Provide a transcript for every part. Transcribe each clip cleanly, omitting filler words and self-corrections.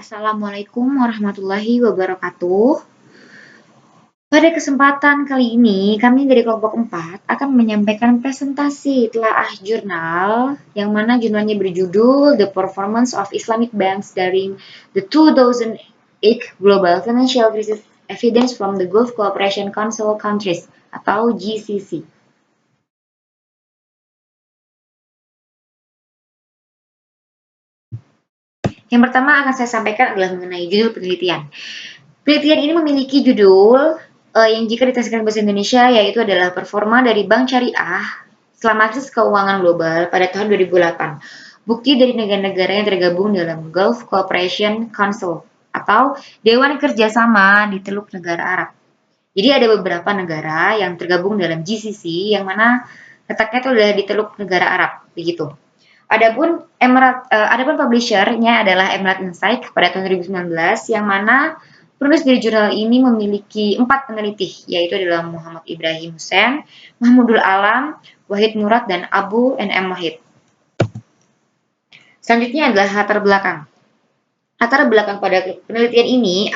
Assalamualaikum warahmatullahi wabarakatuh. Pada kesempatan kali ini, kami dari kelompok 4 akan menyampaikan presentasi telaah jurnal yang mana jurnalnya berjudul The Performance of Islamic Banks During the 2008 Global Financial Crisis Evidence from the Gulf Cooperation Council Countries atau GCC. Yang pertama akan saya sampaikan adalah mengenai judul penelitian. Penelitian ini memiliki judul yang jika ditafsirkan bahasa Indonesia yaitu adalah performa dari Bank Syariah selama krisis keuangan global pada tahun 2008. Bukti dari negara-negara yang tergabung dalam Gulf Cooperation Council atau Dewan Kerjasama di Teluk Negara Arab. Jadi ada beberapa negara yang tergabung dalam GCC yang mana letaknya itu adalah di Teluk Negara Arab, begitu. Adapun publisher-nya adalah Emerald Insight pada tahun 2019 yang mana penulis dari jurnal ini memiliki 4 peneliti, yaitu adalah Muhammad Ibrahim Hussein, Mahmudul Alam, Wahid Murad, dan Abu N.M. Wahid. Selanjutnya adalah latar belakang. Latar belakang pada penelitian ini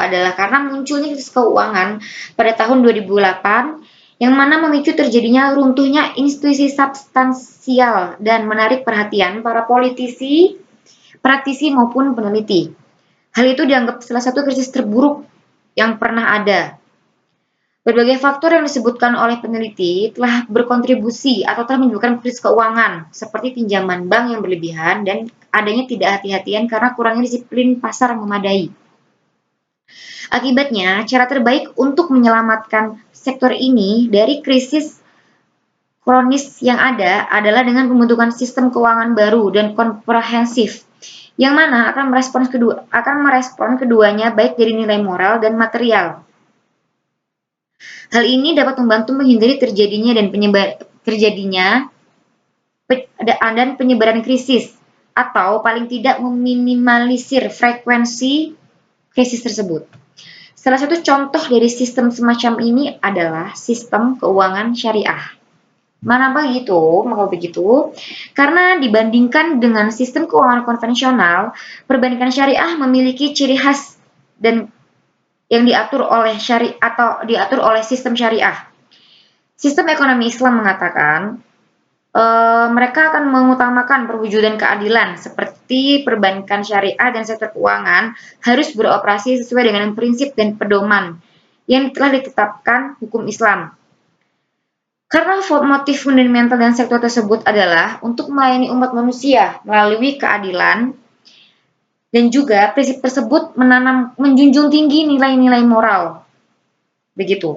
adalah karena munculnya krisis keuangan pada tahun 2008 yang mana memicu terjadinya runtuhnya institusi substansial dan menarik perhatian para politisi, praktisi maupun peneliti. Hal itu dianggap salah satu krisis terburuk yang pernah ada. Berbagai faktor yang disebutkan oleh peneliti telah berkontribusi atau telah menyebabkan krisis keuangan, seperti pinjaman bank yang berlebihan dan adanya tidak hati-hatian karena kurangnya disiplin pasar memadai. Akibatnya, cara terbaik untuk menyelamatkan sektor ini dari krisis kronis yang ada adalah dengan pembentukan sistem keuangan baru dan komprehensif, yang mana akan merespon keduanya baik dari nilai moral dan material. Hal ini dapat membantu menghindari terjadinya penyebaran krisis, atau paling tidak meminimalisir frekuensi krisis tersebut. Salah satu contoh dari sistem semacam ini adalah sistem keuangan syariah. Mengapa begitu? Karena dibandingkan dengan sistem keuangan konvensional, perbankan syariah memiliki ciri khas dan yang diatur oleh sistem syariah. Sistem ekonomi Islam mengatakan mereka akan mengutamakan perwujudan keadilan seperti perbankan syariah dan sektor keuangan harus beroperasi sesuai dengan prinsip dan pedoman yang telah ditetapkan hukum Islam. Karena motif fundamental dan sektor tersebut adalah untuk melayani umat manusia melalui keadilan dan juga prinsip tersebut menjunjung tinggi nilai-nilai moral. Begitu.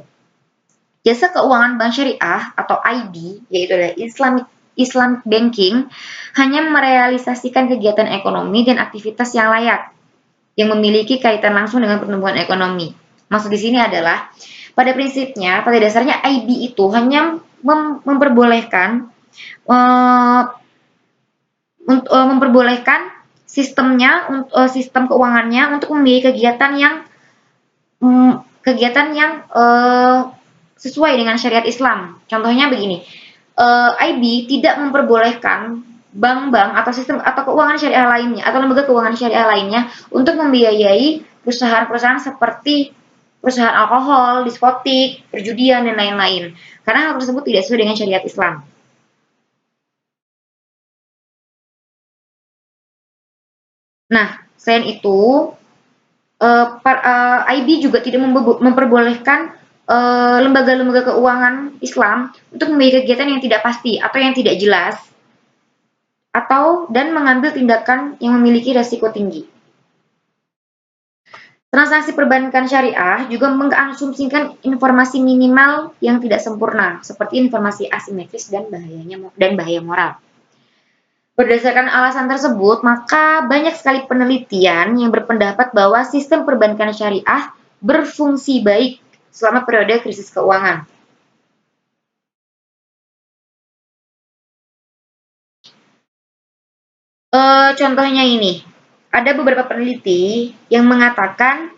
Jasa keuangan bank syariah atau IB, yaitu adalah Islamic Banking, hanya merealisasikan kegiatan ekonomi dan aktivitas yang layak, yang memiliki kaitan langsung dengan pertumbuhan ekonomi. Maksud di sini adalah, pada dasarnya IB itu hanya memperbolehkan sistem keuangannya untuk membiayai kegiatan yang sesuai dengan syariat Islam. Contohnya begini, IB tidak memperbolehkan bank-bank atau sistem atau keuangan syariah lainnya atau lembaga keuangan syariah lainnya untuk membiayai perusahaan-perusahaan seperti perusahaan alkohol, diskotik, perjudian, dan lain-lain. Karena hal tersebut tidak sesuai dengan syariat Islam. Nah, selain itu, IB juga tidak memperbolehkan lembaga-lembaga keuangan Islam untuk membiayai kegiatan yang tidak pasti atau yang tidak jelas dan mengambil tindakan yang memiliki risiko tinggi. Transaksi perbankan syariah juga mengasumsikan informasi minimal yang tidak sempurna, seperti informasi asimetris dan bahaya moral. Berdasarkan alasan tersebut, maka banyak sekali penelitian yang berpendapat bahwa sistem perbankan syariah berfungsi baik selama periode krisis keuangan. Contohnya ini, ada beberapa peneliti yang mengatakan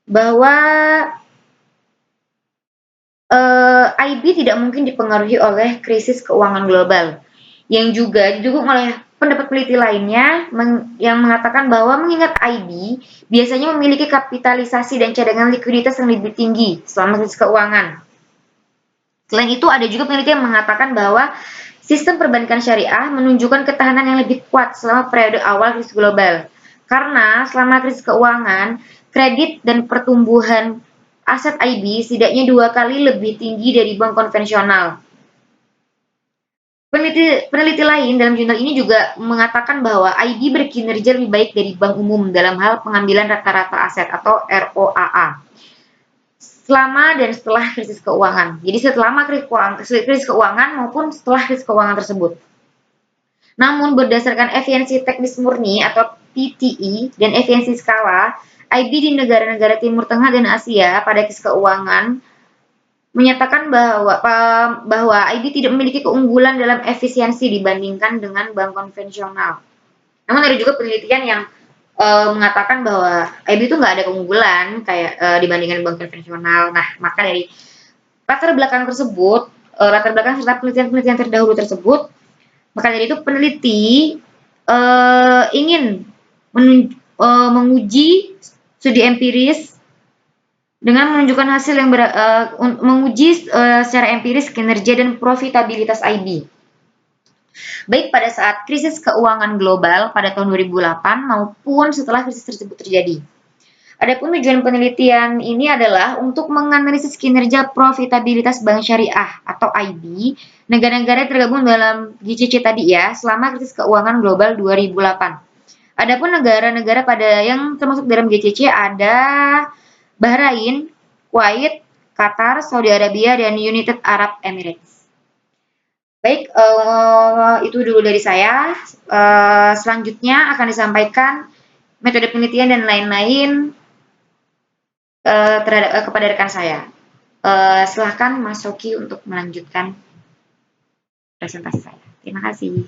bahwa IB tidak mungkin dipengaruhi oleh krisis keuangan global, yang juga didukung oleh pendapat peneliti lainnya yang mengatakan bahwa mengingat IB biasanya memiliki kapitalisasi dan cadangan likuiditas yang lebih tinggi selama krisis keuangan. Selain itu, ada juga peneliti yang mengatakan bahwa sistem perbankan syariah menunjukkan ketahanan yang lebih kuat selama periode awal krisis global. Karena selama krisis keuangan, kredit dan pertumbuhan aset IB setidaknya 2 kali lebih tinggi dari bank konvensional. Peneliti lain dalam jurnal ini juga mengatakan bahwa IB berkinerja lebih baik dari bank umum dalam hal pengambilan rata-rata aset atau ROAA selama dan setelah krisis keuangan. Jadi selama krisis keuangan maupun setelah krisis keuangan tersebut. Namun berdasarkan efisiensi teknis murni atau PTE dan efisiensi skala, IB di negara-negara Timur Tengah dan Asia pada krisis keuangan menyatakan bahwa IB tidak memiliki keunggulan dalam efisiensi dibandingkan dengan bank konvensional. Namun ada juga penelitian yang mengatakan bahwa IB itu nggak ada keunggulan kayak dibandingkan bank konvensional. Nah, maka dari latar belakang tersebut, latar belakang serta penelitian-penelitian terdahulu tersebut, maka dari itu peneliti ingin menguji studi empiris dengan menunjukkan hasil yang menguji secara empiris kinerja dan profitabilitas IB. Baik pada saat krisis keuangan global pada tahun 2008 maupun setelah krisis tersebut terjadi. Adapun tujuan penelitian ini adalah untuk menganalisis kinerja profitabilitas bank syariah atau IB negara-negara yang tergabung dalam GCC tadi ya selama krisis keuangan global 2008. Adapun negara-negara yang termasuk dalam GCC ada Bahrain, Kuwait, Qatar, Saudi Arabia, dan United Arab Emirates. Baik, itu dulu dari saya. Selanjutnya akan disampaikan metode penelitian dan lain-lain kepada rekan saya. Silahkan Mas Roky untuk melanjutkan presentasi saya. Terima kasih.